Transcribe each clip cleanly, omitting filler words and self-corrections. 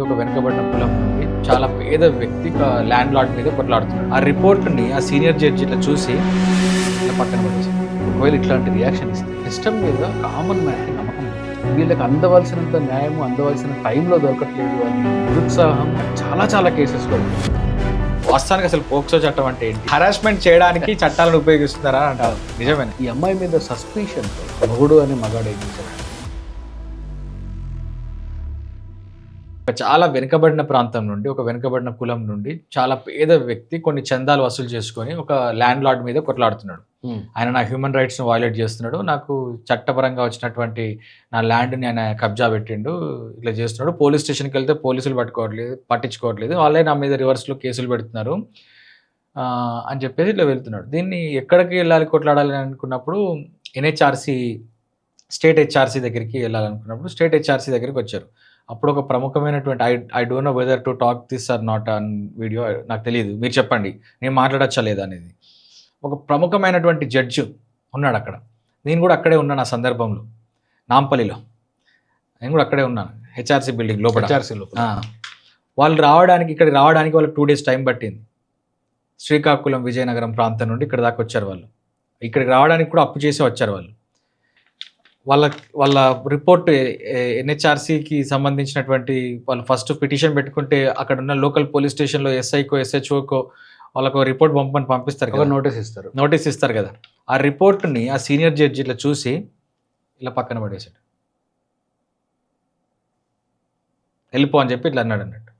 ఒక వెనుకబడిన కులం నుండి చాలా పేద వ్యక్తి ల్యాండ్ లార్డ్ మీద కొట్లాడుతున్నాడు. ఆ రిపోర్ట్ని ఆ సీనియర్ జడ్జి ఇట్లా చూసి ఇట్లా పక్కన పడేసి, ఒకవేళ ఇట్లాంటి రియాక్షన్ ఇస్తే సిస్టమ్ మీద కామన్ మ్యాన్కి నమ్మకం ఉంటుంది. వీళ్ళకి అందవలసినంత న్యాయము అందవలసిన టైంలో దొరకట్లేదు అని నిరుత్సాహం చాలా కేసెస్లో ఉంటుంది. వాస్తవానికి అసలు పోక్సో చట్టం అంటే ఏంటి? హరాస్మెంట్ చేయడానికి చట్టాలను ఉపయోగిస్తున్నారా అంటారు. నిజమేనా? ఈ అమ్మాయి మీద సస్పిషన్ మొగుడు అని మగాడు ఏం చేశారు? చాలా వెనుకబడిన ప్రాంతం నుండి, ఒక వెనుకబడిన కులం నుండి చాలా పేద వ్యక్తి కొన్ని చందాలు వసూలు చేసుకొని ఒక ల్యాండ్ లార్డ్ మీద కొట్లాడుతున్నాడు. ఆయన నా హ్యూమన్ రైట్స్ని వైలేట్ చేస్తున్నాడు, నాకు చట్టపరంగా వచ్చినటువంటి నా ల్యాండ్ని ఆయన కబ్జా పెట్టిండు, ఇట్లా చేస్తున్నాడు. పోలీస్ స్టేషన్కి వెళ్తే పోలీసులు పట్టించుకోవట్లేదు, వాళ్ళే నా మీద రివర్స్లో కేసులు పెడుతున్నారు అని చెప్పేసి ఇట్లా వెళ్తున్నాడు. దీన్ని ఎక్కడికి వెళ్ళాలి కొట్లాడాలి అనుకున్నప్పుడు ఎన్హెచ్ఆర్సీ స్టేట్ హెచ్ఆర్సీ దగ్గరికి వెళ్ళాలనుకున్నప్పుడు స్టేట్ హెచ్ఆర్సీ దగ్గరికి వచ్చారు. అప్పుడు ఒక ప్రముఖమైనటువంటి I don't know whether to talk this or not on video, నాకు తెలియదు, మీరు చెప్పండి నేను మాట్లాడచ్చా లేదా అనేది. ఒక ప్రముఖమైనటువంటి జడ్జి ఉన్నాడు అక్కడ. నేను కూడా అక్కడే ఉన్నాను ఆ సందర్భంలో, నాంపల్లిలో నేను కూడా అక్కడే ఉన్నాను, హెచ్ఆర్సీ బిల్డింగ్ లోపల. వాళ్ళు ఇక్కడికి రావడానికి వాళ్ళకి 2 days టైం పట్టింది. శ్రీకాకుళం విజయనగరం ప్రాంతం నుండి ఇక్కడ దాకా వచ్చారు వాళ్ళు. ఇక్కడికి రావడానికి కూడా అప్పు చేసి వచ్చారు వాళ్ళు. వాళ్ళ రిపోర్ట్ ఎన్హెచ్ఆర్సీకి సంబంధించినటువంటి వాళ్ళు ఫస్ట్ పిటిషన్ పెట్టుకుంటే అక్కడ ఉన్న లోకల్ పోలీస్ స్టేషన్లో ఎస్ఐకో ఎస్హెచ్ఓకో వాళ్ళకు రిపోర్ట్ పంపిస్తారు కదా, నోటీస్ ఇస్తారు కదా. ఆ రిపోర్ట్ని ఆ సీనియర్ జడ్జి ఇట్లా చూసి ఇలా పక్కన పడేసాడు. వెళ్ళిపో అని చెప్పి ఇట్లా అన్నాడు అన్నట్టు.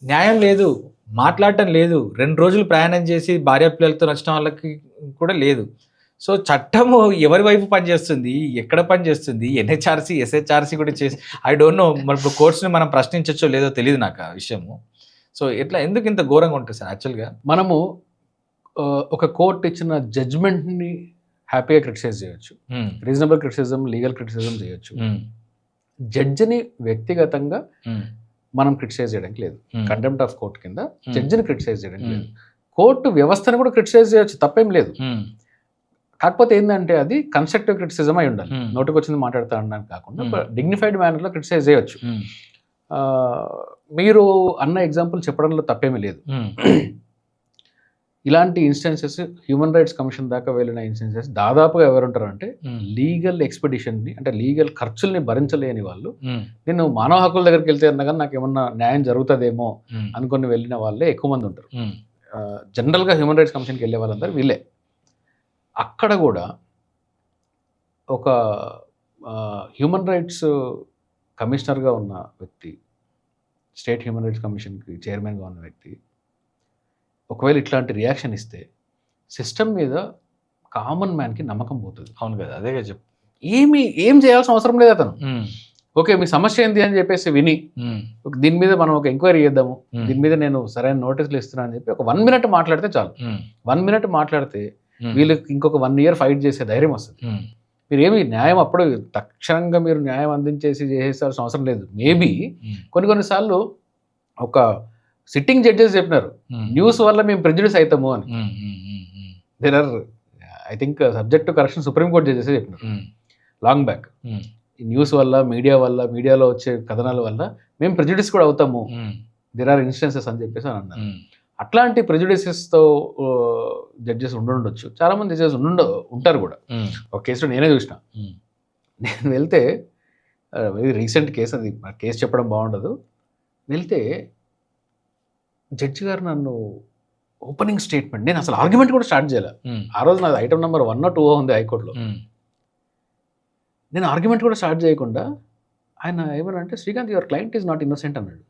న్యాయం లేదు, మాట్లాడటం లేదు, 2 రోజులు ప్రయాణం చేసి భార్య పిల్లలతో నచ్చిన వాళ్ళకి కూడా లేదు. సో చట్టము ఎవరి వైపు పనిచేస్తుంది, ఎక్కడ పనిచేస్తుంది, ఎన్హెచ్ఆర్సీ ఎస్హెచ్ఆర్సీ కూడా చేసి ఐ డోంట్ నో. మరి ఇప్పుడు కోర్ట్స్ని మనం ప్రశ్నించచ్చో లేదో తెలియదు నాకు ఆ విషయము. సో ఎట్లా ఎందుకు ఇంత ఘోరంగా ఉంటుంది సార్? యాక్చువల్గా మనము ఒక కోర్ట్ ఇచ్చిన జడ్జ్మెంట్ని హ్యాపీగా క్రిటిసైజ్ చేయొచ్చు, రీజనబుల్ క్రిటిసిజం, లీగల్ క్రిటిసిజం చేయొచ్చు. జడ్జిని వ్యక్తిగతంగా మనం క్రిటిసైజ్ చేయడానికి లేదు. కంటెంప్ట్ ఆఫ్ కోర్ట్ కింద జడ్జిని క్రిటిసైజ్ చేయడానికి లేదు. కోర్టు వ్యవస్థను కూడా క్రిటిసైజ్ చేయొచ్చు, తప్పేం లేదు. కాకపోతే ఏంటంటే అది కన్స్ట్రక్టివ్ క్రిటిసిజం అయి ఉండాలి. నోటికి వచ్చింది మాట్లాడుతూ ఉండడానికి కాకుండా డిగ్నిఫైడ్ మేనర్లో క్రిటిసైజ్ చేయొచ్చు. మీరు అన్న ఎగ్జాంపుల్ చెప్పడంలో తప్పేమీ లేదు. ఇలాంటి ఇన్స్టెన్సెస్ హ్యూమన్ రైట్స్ కమిషన్ దాకా వెళ్ళిన ఇన్స్టెన్సెస్ దాదాపుగా ఎవరుంటారు అంటే లీగల్ ఎక్స్పెడిషన్ని, అంటే లీగల్ ఖర్చుల్ని భరించలేని వాళ్ళు. నేను మానవ హక్కుల దగ్గరికి వెళ్తే అన్నా కానీ నాకు ఏమన్నా న్యాయం జరుగుతుందేమో అనుకుని వెళ్ళిన వాళ్ళే ఎక్కువ మంది ఉంటారు. జనరల్గా హ్యూమన్ రైట్స్ కమిషన్కి వెళ్ళే వాళ్ళందరూ వీళ్ళే. అక్కడ కూడా ఒక హ్యూమన్ రైట్స్ కమిషనర్గా ఉన్న వ్యక్తి, స్టేట్ హ్యూమన్ రైట్స్ కమిషన్కి చైర్మన్గా ఉన్న వ్యక్తి ఒకవేళ ఇట్లాంటి రియాక్షన్ ఇస్తే సిస్టమ్ మీద కామన్ మ్యాన్కి నమ్మకం పోతుంది. అవును కదా, అదే చెప్పు. ఏం చేయాల్సిన అవసరం లేదు అతను. ఓకే, మీ సమస్య ఏంటి అని చెప్పేసి విని దీని మీద మనం ఒక ఎంక్వైరీ చేద్దాము, దీని మీద నేను సరైన నోటీసులు ఇస్తున్నాను అని చెప్పి ఒక 1 minute మాట్లాడితే చాలు. 1 minute మాట్లాడితే వీళ్ళకి ఇంకొక 1 year ఫైట్ చేసే ధైర్యం వస్తుంది. మీరు ఏమి న్యాయం అప్పుడు తక్షణంగా మీరు న్యాయం అందించేసి చేసేసాల్సిన అవసరం లేదు. మేబీ కొన్నిసార్లు ఒక సిట్టింగ్ జడ్జెస్ చెప్పినారు న్యూస్ వల్ల మేము ప్రెజుడిస్ అవుతాము అని. There are I think subject to correction supreme court judges చెప్పినారు లాంగ్ బ్యాక్. ఈ న్యూస్ వల్ల, మీడియాలో వచ్చే కథనాల వల్ల మేము ప్రెజుడిస్ కూడా అవుతాము, దేర్ ఆర్ ఇన్స్టెన్సెస్ అని చెప్పేసి అని అన్నారు. అట్లాంటి ప్రెజుడిసెస్తో జడ్జెస్ ఉండొచ్చు, చాలామంది జడ్జెస్ ఉంటారు కూడా. ఒక కేసులో నేనే చూసిన. నేను వెళ్తే వెరీ రీసెంట్ కేసు, అది కేసు చెప్పడం బాగుండదు. వెళ్తే జడ్జి గారు నన్ను ఓపెనింగ్ స్టేట్మెంట్, నేను అసలు ఆర్గ్యుమెంట్ కూడా స్టార్ట్ చేయలే. ఆ రోజు నాది ఐటమ్ నెంబర్ 1 or 2 ఉంది హైకోర్టులో. నేను ఆర్గ్యుమెంట్ కూడా స్టార్ట్ చేయకుండా ఆయన ఏమనంటే, Srikanth your client is not innocent అన్నాడు.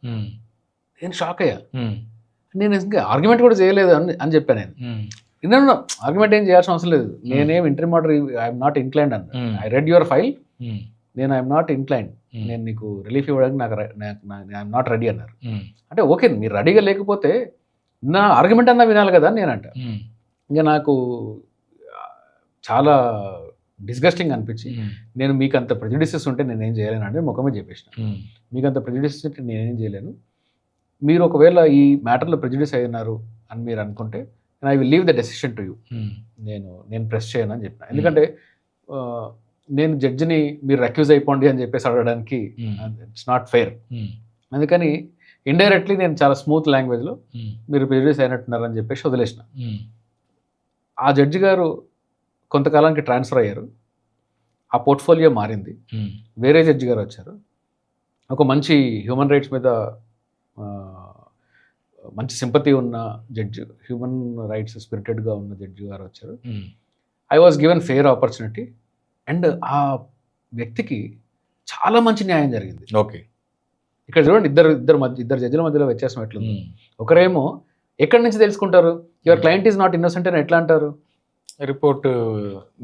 నేను షాక్ అయ్యా. నేను ఇంకా ఆర్గ్యుమెంట్ కూడా చేయలేదు అని చెప్పాను. నేను ఆర్గ్యుమెంట్ ఏం చేయాల్సిన అవసరం లేదు, నేనేం interview order I'm not inclined అన్న. ఐ రెడ్ యువర్ ఫైల్, నేను ఐఎమ్ నాట్ ఇన్క్లైన్డ్, నేను నీకు రిలీఫ్ ఇవ్వడానికి ఐఎమ్ నాట్ రెడీ అన్నారు. అంటే ఓకే, మీరు రెడీగా లేకపోతే నా ఆర్గ్యుమెంట్ అన్నా వినాలి కదా అని నేనంట. ఇంకా నాకు చాలా డిస్గస్టింగ్ అనిపించి, నేను మీకు అంత ప్రెజుడిసెస్ ఉంటే నేనేం చేయలేను అంటే ముఖమే చెప్పేసిన. మీకు అంత ప్రెజుడిసెస్ ఉంటే నేనేం చేయలేను, మీరు ఒకవేళ ఈ మ్యాటర్లో ప్రెజుడిస్ అయినారు అని మీరు అనుకుంటే I will leave the decision to you, నేను ప్రెస్ చేయను అని చెప్పిన. ఎందుకంటే నేను జడ్జిని మీరు అక్యూజ్ అయిపోండి అని చెప్పేసి అడగడానికి ఇట్స్ నాట్ ఫెయిర్. అందుకని ఇండైరెక్ట్లీ నేను చాలా స్మూత్ లాంగ్వేజ్లో మీరు ప్రెజుడిస్ అయినట్టున్నారని చెప్పేసి వదిలేసిన. ఆ జడ్జి గారు కొంతకాలానికి ట్రాన్స్ఫర్ అయ్యారు, ఆ పోర్ట్ఫోలియో మారింది, వేరే జడ్జి గారు వచ్చారు. ఒక మంచి హ్యూమన్ రైట్స్ మీద మంచి సింపతి ఉన్న జడ్జి, హ్యూమన్ రైట్స్ స్పిరిటెడ్గా ఉన్న జడ్జి గారు వచ్చారు. I was given fair opportunity and ఆ వ్యక్తికి చాలా మంచి న్యాయం జరిగింది. ఓకే, ఇక్కడ చూడండి, ఇద్దరు జడ్జిల మధ్యలో వ్యత్యాసం ఎట్లుంది. ఒకరేమో ఎక్కడి నుంచి తెలుసుకుంటారు your client is not innocent అని ఎట్లా అంటారు? రిపోర్ట్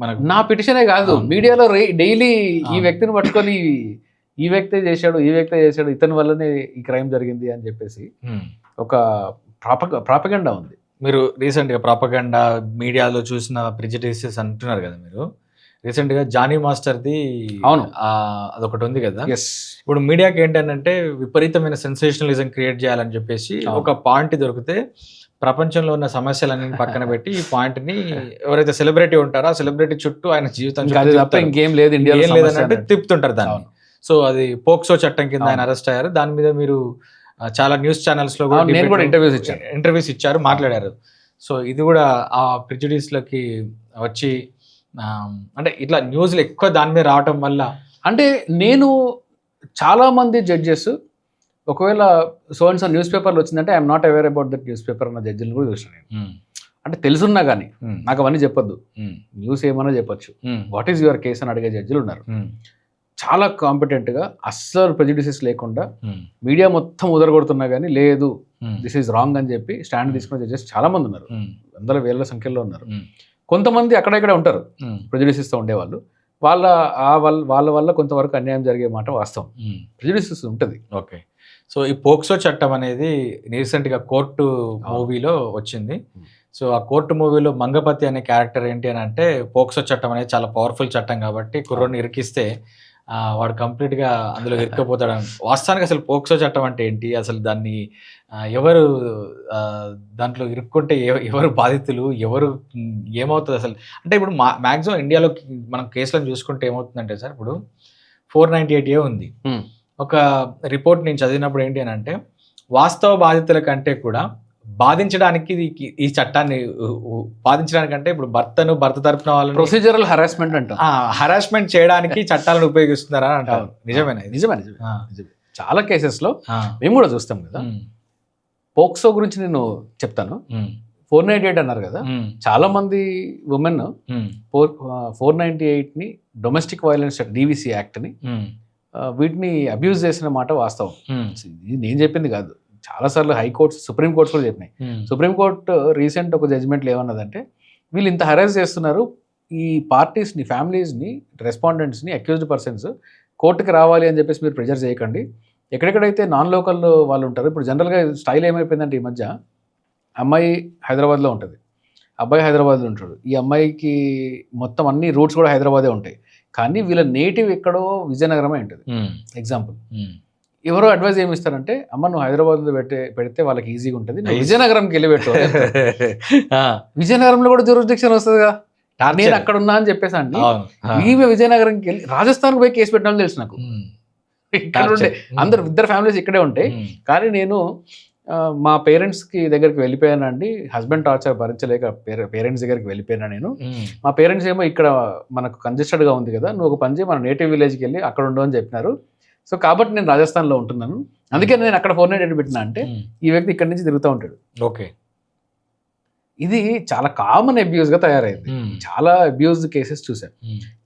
మనకు నా పిటిషనే కాదు, మీడియాలో డైలీ ఈ వ్యక్తిని పట్టుకొని ఈ వ్యక్తే చేశాడు, ఇతని వల్లనే ఈ క్రైమ్ జరిగింది అని చెప్పేసి ఒక ప్రాపగండా ఉంది. మీరు రీసెంట్గా ప్రాపగండా మీడియాలో చూసిన ప్రిజుడిసెస్ అంటున్నారు కదా, మీరు రీసెంట్గా జానీ మాస్టర్ది అవును అదొకటి ఉంది కదా. ఇప్పుడు మీడియాకి ఏంటంటే విపరీతమైన సెన్సేషనలిజం క్రియేట్ చేయాలని చెప్పేసి ఒక పాయింట్ దొరికితే ప్రపంచంలో ఉన్న సమస్యలన్నీ పక్కన పెట్టి ఈ పాయింట్ ని ఎవరైతే సెలబ్రిటీ ఉంటారో ఆ సెలబ్రిటీ చుట్టూ ఆయన జీవితం ఇంకేం లేదు ఇండియాలో లేదన్నట్టు తిప్పుతుంటారు దాన్ని. సో అది పోక్సో చట్టం కింద ఆయన అరెస్ట్ అయ్యారు. దాని మీద మీరు చాలా న్యూస్ ఛానల్స్ లో ఇంటర్వ్యూస్ ఇచ్చారు, మాట్లాడారు. సో ఇది కూడా ఆ ప్రిజుడిస్లకి వచ్చి అంటే ఇట్లా న్యూస్లు ఎక్కువ దాని మీద రావటం వల్ల, అంటే నేను చాలా మంది జడ్జెస్ ఒకవేళ సో అండ్ సో న్యూస్ పేపర్లో వచ్చిందంటే I'm not aware about that news paper అన్న జడ్జిని కూడా చూసాను నేను. అంటే తెలుసున్నా కానీ నాకు అవన్నీ చెప్పొద్దు, న్యూస్ ఏమన్నా చెప్పొచ్చు, వాట్ ఈస్ యువర్ కేస్ అని అడిగే జడ్జిలు ఉన్నారు. చాలా కాంపిటెంట్గా అస్సలు ప్రెజుడిసెస్ లేకుండా మీడియా మొత్తం ఉదరగొడుతున్నా కానీ లేదు దిస్ ఈజ్ రాంగ్ అని చెప్పి స్టాండ్ తీసుకున్న జడ్జెస్ చాలా మంది ఉన్నారు, వందల వేల సంఖ్యలో ఉన్నారు. కొంతమంది అక్కడక్కడ ఉంటారు ప్రెజుడిసెస్తో ఉండేవాళ్ళు, వాళ్ళ వల్ల కొంతవరకు అన్యాయం జరిగే మాట వాస్తవం, ప్రెజుడిసెస్ ఉంటుంది. ఓకే, సో ఈ పోక్సో చట్టం అనేది రీసెంట్గా కోర్టు మూవీలో వచ్చింది. సో ఆ కోర్టు మూవీలో మంగపతి అనే క్యారెక్టర్ ఏంటి అని అంటే, పోక్సో చట్టం అనేది చాలా పవర్ఫుల్ చట్టం కాబట్టి కుర్రోని ఇరికిస్తే వాడు కంప్లీట్గా అందులో ఇరుక్కపోతాడు. వాస్తవానికి అసలు పోక్సో చట్టం అంటే ఏంటి, అసలు దాన్ని ఎవరు దాంట్లో ఇరుక్కుంటే ఎవరు బాధితులు, ఎవరు ఏమవుతుంది అసలు అంటే, ఇప్పుడు మ్యాక్సిమం ఇండియాలో మనం కేసులను చూసుకుంటే ఏమవుతుందంటే సార్, ఇప్పుడు 498A ఉంది. ఒక రిపోర్ట్ నేను చదివినప్పుడు ఏంటి అని అంటే, వాస్తవ బాధితుల కంటే కూడా బాధించడానికి ఈ చట్టాన్ని బాధించడానికంటే ఇప్పుడు భర్త తరపున వాళ్ళని ప్రొసీజరల్ హరాస్మెంట్ అంట, హరాస్మెంట్ చేయడానికి చట్టాలను ఉపయోగిస్తున్నారా అంటారు. నిజమేనా? నిజమే. చాలా కేసెస్లో మేము కూడా చూస్తాం కదా. పోక్సో గురించి నేను చెప్తాను. 498 అన్నారు కదా, చాలా మంది ఉమెన్ 498ని డొమెస్టిక్ వైలెన్స్ DVC యాక్ట్ని వీటిని అబ్యూజ్ చేసిన మాట వాస్తవం. ఇది నేను చెప్పింది కాదు, చాలాసార్లు హైకోర్ట్స్, సుప్రీంకోర్ట్స్ కూడా చెప్పినాయి. సుప్రీంకోర్టు రీసెంట్ ఒక జడ్జిమెంట్లో ఏమన్నదంటే, వీళ్ళు ఇంత హరాస్ చేస్తున్నారు, ఈ పార్టీస్ని, ఫ్యామిలీస్ని, రెస్పాండెంట్స్ని, అక్యూజ్డ్ పర్సన్స్ కోర్టుకి రావాలి అని చెప్పేసి మీరు ప్రెజర్ చేయకండి. ఎక్కడెక్కడైతే నాన్ లోకల్ వాళ్ళు ఉంటారు, ఇప్పుడు జనరల్గా స్టైల్ ఏమైపోయిందంటే ఈ మధ్య, అమ్మాయి హైదరాబాద్లో ఉంటుంది, అబ్బాయి హైదరాబాద్లో ఉంటాడు, ఈ అమ్మాయికి మొత్తం అన్ని రూట్స్ కూడా హైదరాబాదే ఉంటాయి, కానీ వీళ్ళ నేటివ్ ఎక్కడో విజయనగరమే ఉంటుంది. ఎగ్జాంపుల్, ఎవరో అడ్వైజ్ ఏమి ఇస్తారంటే, అమ్మ నువ్వు హైదరాబాద్లో పెడితే వాళ్ళకి ఈజీగా ఉంటుంది, విజయనగరంకి వెళ్ళి పెట్టు. విజయనగరంలో కూడా జ్యూరిస్డిక్షన్ వస్తుందిగా, నేను అక్కడ ఉన్నా అని చెప్పేసి అండి. ఈమె విజయనగరంకి వెళ్ళి రాజస్థాన్కి పోయి కేసు పెట్టిన తెలుసు నాకు. ఇక్కడ ఉండే ఇద్దరు ఫ్యామిలీస్ ఇక్కడే ఉంటాయి, కానీ నేను మా పేరెంట్స్కి దగ్గరికి వెళ్ళిపోయానండి, హస్బెండ్ టార్చర్ భరించలేక పేరెంట్స్ దగ్గరికి వెళ్ళిపోయినా నేను. మా పేరెంట్స్ ఏమో ఇక్కడ మనకు కంజెస్టెడ్గా ఉంది కదా, నువ్వు ఒక పని చేయి, మన నేటివ్ విలేజ్కి వెళ్ళి అక్కడ ఉండవు అని చెప్పినారు. సో కాబట్టి నేను రాజస్థాన్లో ఉంటున్నాను, అందుకే నేను అక్కడ 498 పెట్టినా అంటే ఈ వ్యక్తి ఇక్కడి నుంచి తిరుగుతూ ఉంటాడు. ఓకే, ఇది చాలా కామన్ అబ్యూస్గా తయారైంది. చాలా అబ్యూజ్ కేసెస్ చూసాం.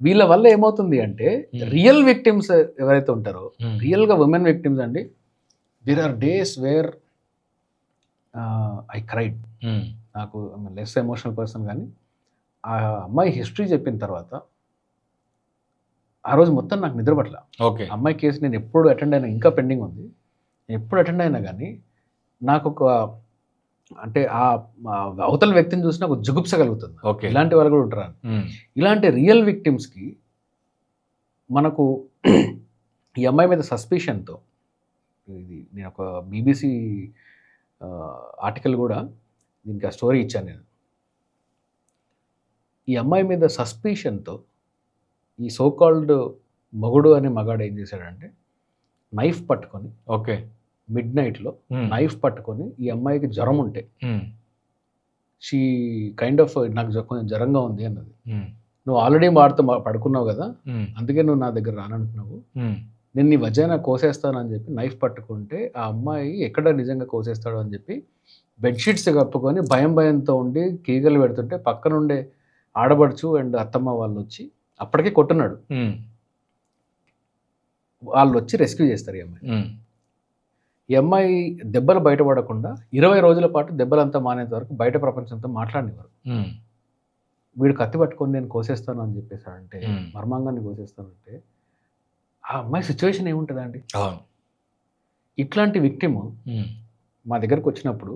వీళ్ళ వల్ల ఏమవుతుంది అంటే, రియల్ విక్టిమ్స్ ఎవరైతే ఉంటారో, రియల్గా ఉమెన్ విక్టిమ్స్ అండి, there are days where I cried. నాకు లెస్ ఎమోషనల్ పర్సన్, కానీ ఆ అమ్మాయి హిస్టరీ చెప్పిన తర్వాత ఆ రోజు మొత్తం నాకు నిద్ర పట్ల. ఓకే, అమ్మాయి కేసు నేను ఎప్పుడు అటెండ్ అయినా, ఇంకా పెండింగ్ ఉంది, ఎప్పుడు అటెండ్ అయినా కానీ నాకు ఒక అంటే ఆ అవతల వ్యక్తిని చూసి నాకు జుగుప్స కలుగుతుంది. ఓకే, ఇలాంటి వాళ్ళు కూడా ఉంటారు. ఇలాంటి రియల్ విక్టిమ్స్కి మనకు ఈ అమ్మాయి మీద సస్పిషన్తో, ఇది నేను ఒక BBC ఆర్టికల్ కూడా దీనికి ఆ స్టోరీ ఇచ్చాను నేను. ఈ అమ్మాయి మీద సస్పిషన్తో ఈ సోకాల్డ్ మగుడు అనే మగాడు ఏం చేశాడంటే, నైఫ్ పట్టుకొని ఓకే మిడ్ నైట్లో నైఫ్ పట్టుకొని ఈ అమ్మాయికి జ్వరం ఉంటే షీ కైండ్ ఆఫ్ నాకు కొంచెం జ్వరంగా ఉంది అన్నది. నువ్వు ఆల్రెడీ వాడితో పడుకున్నావు కదా, అందుకే నువ్వు నా దగ్గర రానంటున్నావు, నేను నీ వజైనా కోసేస్తాను అని చెప్పి నైఫ్ పట్టుకుంటే ఆ అమ్మాయి ఎక్కడ నిజంగా కోసేస్తాడు అని చెప్పి బెడ్షీట్స్ కప్పుకొని భయంతో ఉండి కీగలు పెడుతుంటే పక్కనుండే ఆడబడుచు అండ్ అత్తమ్మ వాళ్ళు వచ్చి అప్పటికే కొట్టున్నాడు. వాళ్ళు వచ్చి రెస్క్యూ చేస్తారు ఈ అమ్మాయి. ఈ అమ్మాయి దెబ్బలు బయటపడకుండా 20 రోజుల పాటు దెబ్బలంతా మానేంత వరకు బయట ప్రపంచంతో మాట్లాడినవారు. వీడు కత్తి పట్టుకొని నేను కోసేస్తాను అని చెప్పేసాడంటే, మర్మాంగాన్ని కోసేస్తానంటే ఆ అమ్మాయి సిచ్యువేషన్ ఏముంటుందండి? ఇట్లాంటి విక్టిమ్ మా దగ్గరకు వచ్చినప్పుడు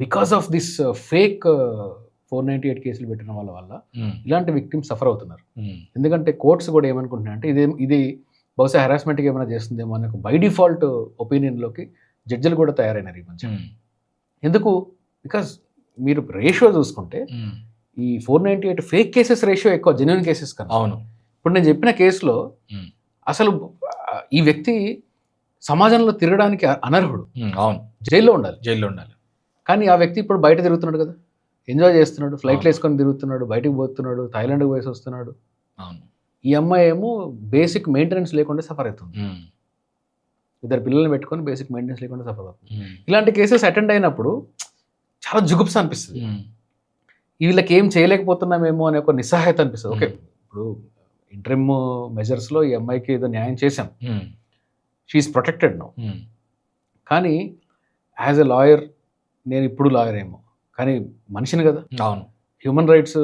బికాస్ ఆఫ్ దిస్ ఫేక్ 498 కేసులు పెట్టిన వాళ్ళ వల్ల ఇలాంటి విక్టిమ్స్ సఫర్ అవుతున్నారు. ఎందుకంటే కోర్ట్స్ కూడా ఏమనుకుంటున్నాయంటే ఇది బహుశా హెరాస్మెంట్కి ఏమైనా చేస్తుందేమో అనే బై డిఫాల్ట్ ఒపీనియన్లోకి జడ్జిలు కూడా తయారైనారు ఈ మధ్య. ఎందుకు? బికాస్ మీరు రేషియో చూసుకుంటే ఈ 498 ఫేక్ కేసెస్ రేషియో ఎక్కువ జెన్యున్ కేసెస్ కన్నా. అవును. ఇప్పుడు నేను చెప్పిన కేసులో అసలు ఈ వ్యక్తి సమాజంలో తిరగడానికి అనర్హుడు. అవును, జైల్లో ఉండాలి. కానీ ఆ వ్యక్తి ఇప్పుడు బయట తిరుగుతున్నాడు కదా, ఎంజాయ్ చేస్తున్నాడు, ఫ్లైట్లు వేసుకొని తిరుగుతున్నాడు, బయటకు పోతున్నాడు, థాయిలాండ్కి పోయేసి వస్తున్నాడు. అవును. ఈ అమ్మాయి ఏమో బేసిక్ మెయింటెనెన్స్ లేకుండా సఫర్ అవుతుంది. 2 పిల్లల్ని పెట్టుకొని బేసిక్ మెయింటెనెన్స్ లేకుండా సఫర్ అవుతుంది. ఇలాంటి కేసెస్ అటెండ్ అయినప్పుడు చాలా జుగుప్స అనిపిస్తుంది. వీళ్ళకి ఏం చేయలేకపోతున్నామేమో అనే ఒక నిస్సహాయత అనిపిస్తుంది. ఓకే, ఇప్పుడు ఇంటరిమ్ మెజర్స్లో ఈ అమ్మాయికి ఏదో న్యాయం చేశాం, షీఈస్ ప్రొటెక్టెడ్ నౌ. కానీ యాజ్ ఎ లాయర్, నేను ఇప్పుడు లాయర్ ఏమో కానీ మనిషిని కదా, అవును, హ్యూమన్ రైట్స్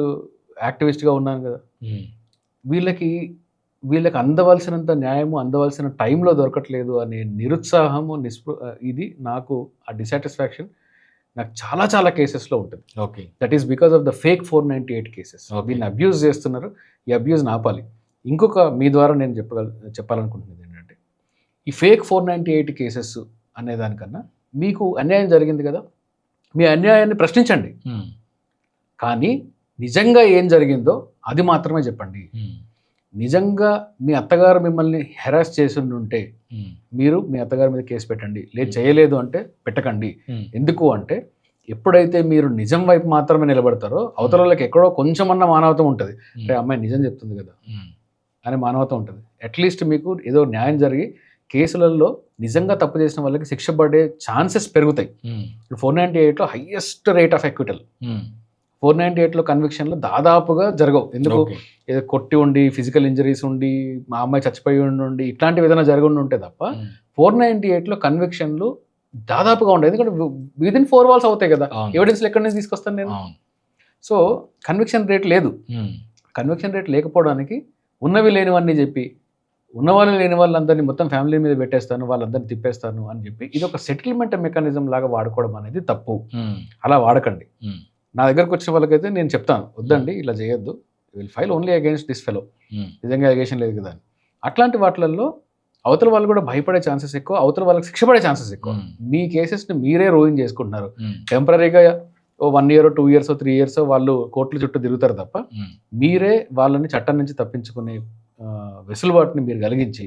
యాక్టివిస్ట్గా ఉన్నాను కదా, వీళ్ళకి అందవలసినంత న్యాయము అందవలసిన టైంలో దొరకట్లేదు అనే నిరుత్సాహము ఇది నాకు ఆ డిసాటిస్ఫాక్షన్ నాకు చాలా చాలా కేసెస్లో ఉంటుంది. Okay, that is because of the fake 498 cases. దీన్ని అబ్యూజ్ చేస్తున్నారు, ఈ అబ్యూజ్ని ఆపాలి. ఇంకొక మీ ద్వారా నేను చెప్పాలనుకుంటున్నది ఏంటంటే, ఈ ఫేక్ 498 కేసెస్ అనే దానికన్నా మీకు అన్యాయం జరిగింది కదా, మీ అన్యాయాన్ని ప్రశ్నించండి, కానీ నిజంగా ఏం జరిగిందో అది మాత్రమే చెప్పండి. నిజంగా మీ అత్తగారు మిమ్మల్ని హెరాస్ చేసి ఉంటే మీరు మీ అత్తగారి మీద కేసు పెట్టండి, చేయలేదు అంటే పెట్టకండి. ఎందుకు అంటే ఎప్పుడైతే మీరు నిజం వైపు మాత్రమే నిలబడతారో అవతల వాళ్ళకి ఎక్కడో కొంచెమన్నా మానవతం ఉంటుంది. అంటే అమ్మాయి నిజం చెప్తుంది కదా అనే మానవతం ఉంటుంది. అట్లీస్ట్ మీకు ఏదో న్యాయం జరిగి కేసులలో నిజంగా తప్పు చేసిన వాళ్ళకి శిక్ష పడే ఛాన్సెస్ పెరుగుతాయి. 498లో హైయెస్ట్ రేట్ ఆఫ్ ఎక్విటల్. 498లో కన్విక్షన్లు దాదాపుగా జరగవు. ఎందుకు? ఏదో కొట్టి ఉండి, ఫిజికల్ ఇంజరీస్ ఉండి, మా అమ్మాయి చచ్చిపోయి ఉండి ఇట్లాంటివి ఏదైనా జరగకుండా ఉంటే తప్ప 498లో కన్విక్షన్లు దాదాపుగా ఉండవు. ఎందుకంటే విదిన్ 4 walls అవుతాయి కదా, ఎవిడెన్స్లు ఎక్కడి నుంచి తీసుకొస్తాను నేను? సో కన్విక్షన్ రేట్ లేదు. కన్విక్షన్ రేట్ లేకపోవడానికి ఉన్నవి లేనివన్నీ చెప్పి, ఉన్నవాళ్ళు లేని వాళ్ళందరినీ మొత్తం ఫ్యామిలీ మీద పెట్టేస్తాను, వాళ్ళందరినీ తిప్పేస్తాను అని చెప్పి ఇది ఒక సెటిల్మెంట్ మెకానిజం లాగా వాడుకోవడం అనేది తప్పు. అలా వాడకండి. నా దగ్గరకు వచ్చిన వాళ్ళకైతే నేను చెప్తాను, వద్దండి ఇలా చేయొద్దు, will file only against this fellow, నిజంగా అలిగేషన్ లేదు కదా అని. అట్లాంటి వాటిల్లో అవతల వాళ్ళు కూడా భయపడే ఛాన్సెస్ ఎక్కువ, అవతల వాళ్ళకి శిక్ష పడే ఛాన్సెస్ ఎక్కువ. మీ కేసెస్ని మీరే రూయిన్ చేసుకుంటున్నారు. టెంపరీగా 1 year 2 years 3 years వాళ్ళు కోర్టుల చుట్టూ తిరుగుతారు తప్ప మీరే వాళ్ళని చట్టం నుంచి తప్పించుకునే వెసులుబాటుని మీరు కలిగించి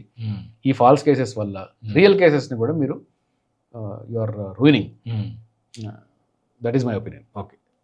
ఈ ఫాల్స్ కేసెస్ వల్ల రియల్ కేసెస్ని కూడా మీరు you are ruining. That is my opinion. Okay.